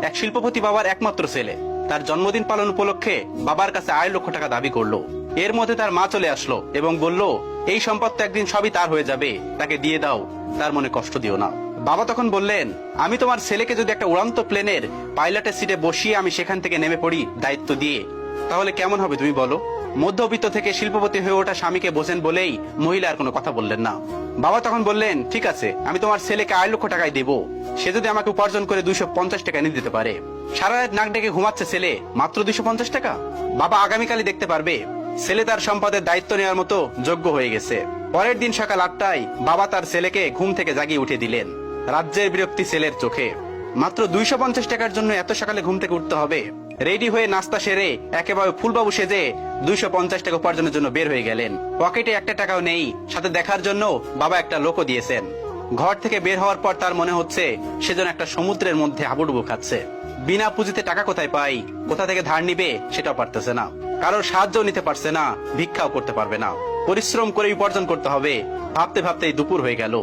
এক শিল্পপতি বাবার একমাত্র ছেলে তার জন্মদিন পালন উপলক্ষে বাবার কাছে 2.5 লক্ষ টাকা দাবি করলো। এর মধ্যে তার মা চলে আসলো এবং বলল, এই সম্পদ তো একদিন সবই তার হয়ে যাবে, তাকে দিয়ে দাও, তার মনে কষ্ট দিও না। বাবা তখন বললেন, আমি তোমার ছেলেকে যদি একটা উড়ান্ত প্লেনের পাইলটের সিটে বসিয়ে আমি সেখান থেকে নেমে পড়ি দায়িত্ব দিয়ে, তাহলে কেমন হবে তুমি বলো? মধ্যবিত্ত থেকে শিল্পপতি হয়ে ওঠা স্বামীকে বোঝেন বলেই মহিলা আর কোনো কথা বললেন না। বাবা তখন বললেন, ঠিক আছে, আমি তোমার ছেলেকে 2.5 লক্ষ টাকায় দেবো, সে যদি আমাকে উপার্জন করে 250 টাকা এনে দিতে পারে। সারা রাত নাক ডেকে ঘুমাচ্ছে ছেলে, মাত্র 250 টাকা। বাবা আগামীকালই দেখতে পারবে ছেলে তার সম্পদের দায়িত্ব নেওয়ার মতো যোগ্য হয়ে গেছে। পরের দিন সকাল 8টায় বাবা তার ছেলেকে ঘুম থেকে জাগিয়ে উঠে দিলেন। রাজ্যের বিরক্তি ছেলের চোখে। মাত্র 250 টাকার জন্য এত সকালে ঘুম থেকে উঠতে হবে? রেডি হয়ে নাস্তা সেরে একেবারে ফুলবাবু সেজে 250 টাকা উপার্জনের জন্য বের হয়ে গেলেন। পকেটে 1 টাকাও নেই, সাথে দেখার জন্য বাবা একটা লোকও দিয়েছেন। ঘর থেকে বের হওয়ার পর তার মনে হচ্ছে সে যেন একটা সমুদ্রের মধ্যে হাবুডুবু খাচ্ছে। বিনা পুঁজিতে টাকা কোথায় পাই, কোথা থেকে ধার নিবে সেটাও পারতেছে না, কারোর সাহায্য নিতে পারছে না, ভিক্ষাও করতে পারবে না। পরিশ্রম করে উপার্জন করতে হবে। ভাবতে ভাবতেই দুপুর হয়ে গেল।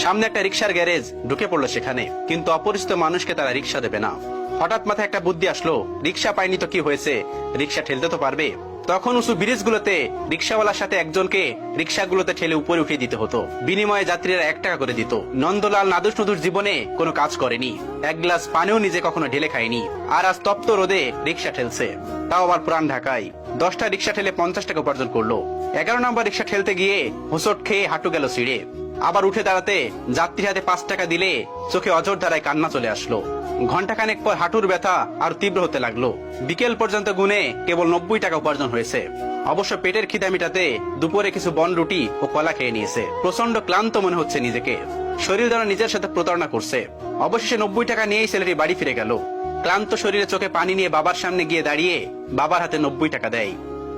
সামনে একটা রিক্সার গ্যারেজ, ঢুকে পড়লো সেখানে, কিন্তু অপরিচিত মানুষকে তারা রিক্সা দেবে না। হঠাৎ মাথায় একটা বুদ্ধি আসলো, রিক্সা পাইনি তো কি হয়েছে, রিক্সা ঠেলতে তো পারবে। তখন উঁচু ব্রিজগুলোতে রিক্সাওয়ালার সাথে একজনকে রিক্সাগুলোতে ঠেলে উপরে উঠিয়ে দিতে হতো। বিনিময়ে যাত্রীরা 1 টাকা করে দিত। নন্দলাল নাদুস নদুর জীবনে কোনো কাজ করেনি, এক গ্লাস পানিও নিজে কখনো ঢেলে খায়নি, আর আজ তপ্ত রোদে রিক্সা ঠেলছে, তাও আবার পুরান ঢাকায়। 10টা রিক্সা ঠেলে 50 টাকা উপার্জন করলো। 11 নম্বর রিক্সা ঠেলতে গিয়ে হোঁচট খেয়ে হাঁটু গেল ছিঁড়ে। আবার উঠে দাঁড়াতে যাত্রীর হাতে 5 টাকা দিলে চোখে অঝোর ধারায় কান্না চলে আসলো। ঘন্টাখানেক পর হাঁটুর ব্যথা আর তীব্র হতে লাগলো। বিকেল পর্যন্ত গুনে কেবল 90 টাকা উপার্জন হয়েছে। অবশ্য পেটের খিদা মিটাতে দুপুরে কিছু বন রুটি ও কলা খেয়ে নিয়েছে। প্রচন্ড ক্লান্ত মনে হচ্ছে নিজেকে, শরীর দ্বারা নিজের সাথে প্রতারণা করছে। অবশেষে 90 টাকা নিয়েই ছেলেটি বাড়ি ফিরে গেল। ক্লান্ত শরীরে চোখে পানি নিয়ে বাবার সামনে গিয়ে দাঁড়িয়ে বাবার হাতে 90 টাকা দেয়।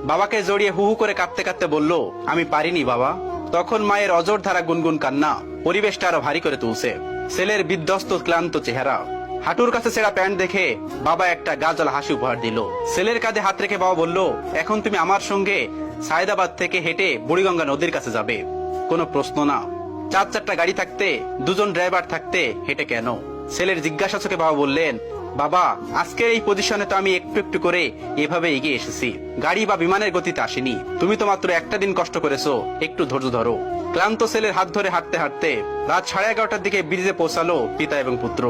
বাবাকে জড়িয়ে হু হু করে কাঁদতে কাঁদতে বলল, আমি পারিনি বাবা। তখন মায়ের অজর ধারা গুনগুন কান্না পরিবেশটা আরো ভারী করে তুলছে। ছেলের বিধ্বস্ত ক্লান্ত চেহারা, হাঁটুর কাছে ছেঁড়া প্যান্ট দেখে বাবা একটা গাজল হাসি উপহার দিল। ছেলের কাঁধে হাত রেখে বাবা বলল, এখন তুমি আমার সঙ্গে সায়দাবাদ থেকে হেঁটে বুড়িগঙ্গা নদীর কাছে যাবে। কোনো প্রশ্ন না। 4-4টা গাড়ি থাকতে, 2জন ড্রাইভার থাকতে হেঁটে কেন? ছেলের জিজ্ঞাসা চোখে বাবা বললেন, বাবা আজকের এই পজিশনে তো আমি একটু একটু করে এভাবে এগিয়ে এসেছি, গাড়ি বা বিমানের গতিতে আসিনি। তুমি তো মাত্র একটা দিন কষ্ট করেছো, একটু ধৈর্য ধরো। ক্লান্ত ছেলের হাত ধরে হাঁটতে হাঁটতে রাত 11:30টার দিকে ব্রিজে পৌঁছালো পিতা এবং পুত্র।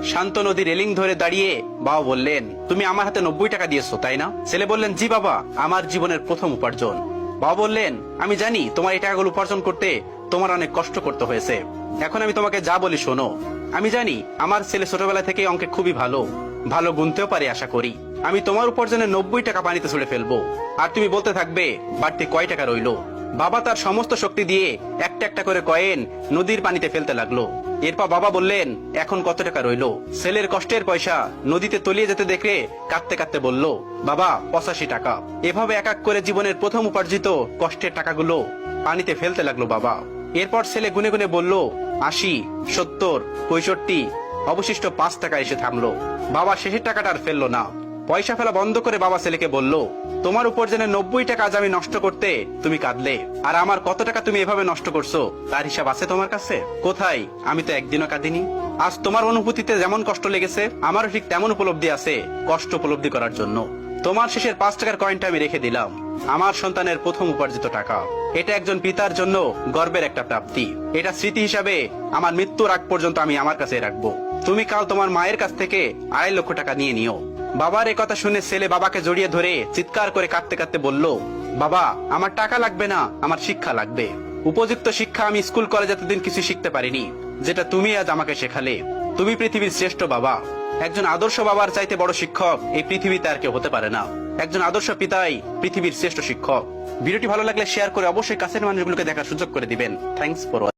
শান্ত নদী রেলিং ধরে দাঁড়িয়ে বাবা বললেন, তুমি আমার হাতে 90 টাকা দিয়েছো তাই না? ছেলে বললেন, জি বাবা, আমার জীবনের প্রথম উপার্জন। বাবা বললেন, আমি জানি তোমার এই টাকাগুলো উপার্জন করতে তোমার অনেক কষ্ট করতে হয়েছে। এখন আমি তোমাকে যা বলি শোনো। আমি জানি আমার ছেলে ছোটবেলা থেকে অঙ্কে খুবই ভালো গুনতেও পারে আশা করি। আমি তোমার উপার্জনের 90 টাকা পানিতে ছুড়ে ফেলবো, আর তুমি বলতে থাকবে বাড়তি কয় টাকা রইলো। বাবা তার সমস্ত শক্তি দিয়ে একটা একটা করে কয়েন নদীর পানিতে ফেলতে লাগলো। এরপর বাবা বললেন, এখন কত টাকা রইলো? ছেলের কষ্টের পয়সা নদীতে তলিয়ে যেতে দেখে কাঁদতে কাঁদতে বলল, বাবা 85 টাকা। এভাবে এক এক করে জীবনের প্রথম উপার্জিত কষ্টের টাকাগুলো পানিতে ফেলতে লাগলো বাবা। এরপর ছেলে গুনে গুনে বলল, 80, 70, 65, অবশিষ্ট 5 টাকা এসে থামলো। বাবা শেষের টাকাটা আর ফেললো না। পয়সা ফেলা বন্ধ করে বাবা ছেলেকে বলল, তোমার উপার্জনের 90 টাকা আজ আমি নষ্ট করতে তুমি কাঁদলে, আর আমার কত টাকা তুমি এভাবে নষ্ট করছো তার হিসাব আছে তোমার কাছে? কোথায়? আমি তো একদিনও কাঁদিনি। আজ তোমার অনুভূতিতে যেমন কষ্ট লেগেছে, আমারও ঠিক তেমন উপলব্ধি আছে কষ্ট উপলব্ধি করার জন্য। তোমার শেষের 5 টাকার কয়েনটা আমি রেখে দিলাম, আমার সন্তানের প্রথম উপার্জিত টাকা। এটা একজন পিতার জন্য গর্বের একটা প্রাপ্তি। এটা স্মৃতি হিসাবে আমার মৃত্যুর আগ পর্যন্ত আমি আমার কাছে রাখবো। তুমি কাল তোমার মায়ের কাছ থেকে 2.5 লক্ষ টাকা নিয়ে নিও। বাবার এই কথা শুনে ছেলে বাবাকে জড়িয়ে ধরে চিৎকার করে কাঁদতে কাঁদতে বলল, বাবা আমার টাকা লাগবে না, আমার শিক্ষা লাগবে। উপযুক্ত শিক্ষা আমি স্কুল কলেজে এতদিন কিছু শিখতে পারিনি, যেটা তুমি আজ আমাকে শেখালে। তুমি পৃথিবীর শ্রেষ্ঠ বাবা। একজন আদর্শ বাবার চাইতে বড় শিক্ষক এই পৃথিবীতে আর কেউ হতে পারে না। একজন আদর্শ পিতাই পৃথিবীর শ্রেষ্ঠ শিক্ষক। ভিডিওটি ভালো লাগলে শেয়ার করে অবশ্যই কাছের মানুষগুলোকে দেখার সুযোগ করে দিবেন। Thanks for watching.